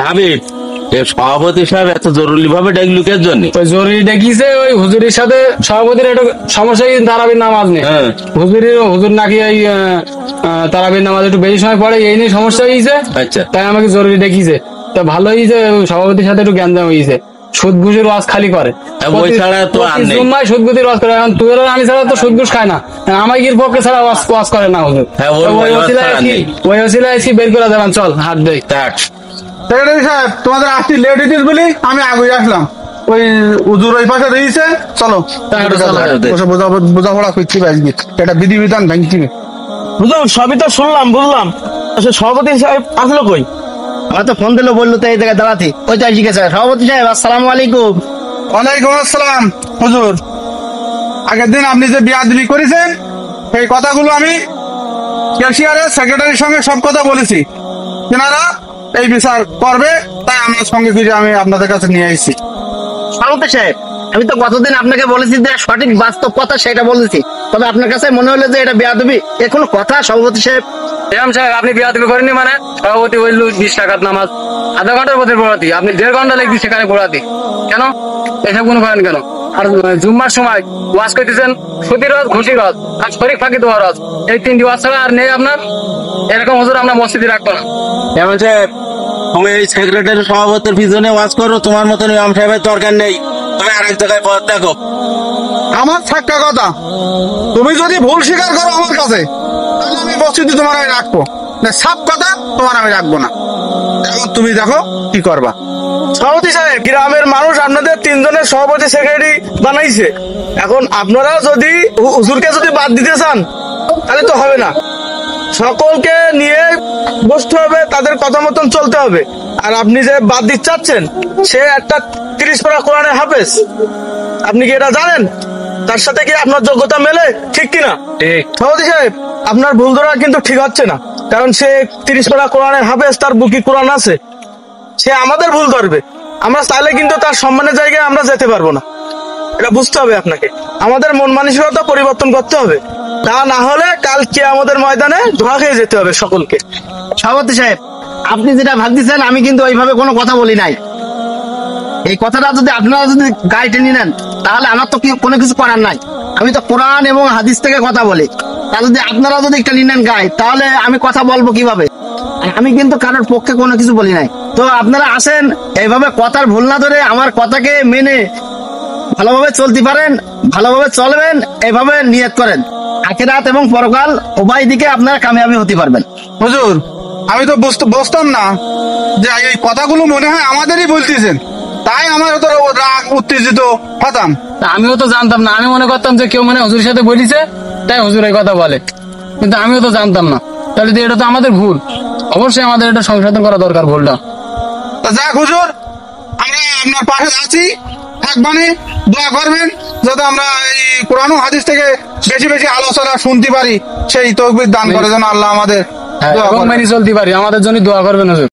হাবিব, সভাপতি সাহেব এত জরুরি ভাবে ডাকলু কে জন্য? ওই জরুরি ডেকেছে, ওই হুজুরের সাথে সভাপতির একটা সমস্যা, তারাবির নামাজ নেই। হুজুর নাকি এই তারাবির নামাজ একটু বেশি সময় পড়ে, এই নিয়ে সমস্যা হয়েছে। আচ্ছা, তাই আমাকে জরুরি ডেকেছে। তা ভালো হয়েছে, সভাপতির সাথে একটু জ্ঞান দেওয়া হয়েছে। সুদ ঘুষের ওয়াজ খালি করে, ওই ছাড়া তো আর নেই। জুম্মায় সুদ ঘুষের ওয়াজ করে। এখন তুই আমি ছাড়া তো সুদ ঘুষ খায় না, আমাকে পক্ষে ছাড়া ওয়াজ করে না হুজুর। ওই ওসিলায় বের করে দেবেন, চল হাত দেই। সেক্রেটারি সাহেব, তোমাদের আসতে লেট হইতিস বলি আমি আগে আসলাম। ওই উজুর ওই পাশে রয়েছে, চলো বোঝাপড়া করছি, এটা বিধিবিধান ভাঙছি। বুঝলাম, সবই তো শুনলাম, বুঝলাম। সভাপতি সাহেব আসলো কই? আমার তো ফোন দিল, বললো তো এই জায়গায় দাঁড়াতে। ওই তো জিজ্ঞাসা, সভাপতি সাহেব আসসালামু আলাইকুম। ওয়ালাইকুম আসসালাম। হুজুর, আগের দিন আপনি যে বিয়াদবি করেছেন এই কথাগুলো আমি ক্যাশিয়ারের সেক্রেটারির সঙ্গে সব কথা বলেছি, তেনারা এই বিচার করবে, তাই আমার সঙ্গে ফিরে আমি আপনাদের কাছে নিয়ে এসেছি। সভাপতি সাহেব, আমি তো গতদিন আপনাকে বলেছি যে সঠিক বাস্তব কথা সেটা বলেছি, তবে আপনার কাছে মনে হলো যে এটা বেয়াদবি, এ কোনো কথা? সভাপতি সাহেব, ইমাম সাহেব, আপনি বিয়াদবি করেননি মানে? সভাপতি বলল 20 টাকার নামাজ, আধা ঘন্টার মধ্যে পড়াতি, আপনি 1.5 ঘন্টা লাগবে সেখানে পড়াতি। কেন এসব কোনো করেন কেন? আর জুম্মার সময় ওয়াজ করতেছেন সুতি রস, ঘুষি রস আর শরীর ফাঁকি দেওয়া রস, এই 3টি ওয়াজ ছাড়া আর নেই আপনার। এরকম হুজুর আমরা মসজিদে রাখবো না। ইমাম সাহেব, তুমি এই সেক্রেটারি সভাপতির পিছনে ওয়াজ করো, তোমার মতন ইমাম সাহেবের দরকার নেই। তুমি আরেক জায়গায় পথ দেখো। আমার থাকা কথা, তুমি যদি ভুল স্বীকার করো আমার কাছে, তাহলে আমি মসজিদে তোমার আমি রাখবো না, সব কথা তোমার আমি রাখবো না। এখন তুমি দেখো কি করবা। সভাপতি সাহেব, গ্রামের মানুষ আপনাদের 3 জনের সভাপতি সেক্রেটারি বানাইছে। এখন আপনারা যদি হুজুরকে যদি বাদ দিতে চান তাহলে তো হবে না, সকলকে নিয়ে বসতে হবে, তাদের কথা মতন চলতে হবে। আর আপনি যে বাদ দিতে চাচ্ছেন, সে একটা 30 পারা কোরআনের হাফেজ, আপনি কি এটা জানেন? তার সাথে কি আপনার যোগ্যতা মেলে? ঠিক কিনা? ঠিক। সভাপতি সাহেব, আপনার ভুল ধরা কিন্তু ঠিক হচ্ছে না, কারণ সে 30 পারা কোরআনের হাফেজ, তার বুকি কোরআন আছে। সে আমাদের ভুল ধরবে, আমরা চাইলে কিন্তু তার সম্মানের জায়গায় আমরা যেতে পারবো না। এটা বুঝতে হবে আপনাকে, আমাদের মন মানসিকতা পরিবর্তন করতে হবে, তা না হলে কালকে আমাদের ময়দানে ধোয়া খেয়ে যেতে হবে সকলকে। সভাপতি সাহেব, আপনি যেটা ভাবতেছেন আমি কিন্তু ওইভাবে কোনো কথা বলি নাই। এই কথাটা যদি আপনারা যদি গায়ে টেনে নেন তাহলে আমার তো কোনো কিছু করার নাই। আমি তো কোরআন এবং হাদিস থেকে কথা বলি, তা যদি আপনারা যদি একটা নেন গায়ে, তাহলে আমি কথা বলবো কিভাবে? আমি কিন্তু কারোর পক্ষে কোনো কিছু বলি নাই। তো আপনারা আসেন, এইভাবে কথার ভুল না ধরে আমার কথাকে মেনে ভালোভাবে চলতে পারেন, ভালোভাবে চলবেন, এইভাবে নিয়ত করেন, আখিরাত এবং পরকাল উভয় দিকে আপনারা কামিয়াবি হতে পারবেন। হুজুর, আমি তো বুঝতাম না যে এই কথাগুলো মনে হয় আমাদেরই বলতেছেন, তাই আমার তো রাগ উত্তেজিত হতাম। আমিও তো জানতাম না, আমি মনে করতাম যে কেউ মানে হুজুরের সাথে বলিছে তাই হুজুর এই কথা বলে, কিন্তু আমিও তো জানতাম না। তাহলে তো এটা তো আমাদের ভুল, অবশ্যই আমাদের এটা সংশোধন করা দরকার ভুলটা। তা যাক হুজুর, আমরা আপনার পাশে আছি, থাকবানি, দোয়া করবেন যাতে আমরা এই কোরআন ও হাদিস থেকে বেশি বেশি আলোচনা শুনতে পারি, সেই তৌফিক দান করে যেন আল্লাহ আমাদের। এবং মেনে চলতে পারি, আমাদের জন্য দোয়া করবেন হুজুর।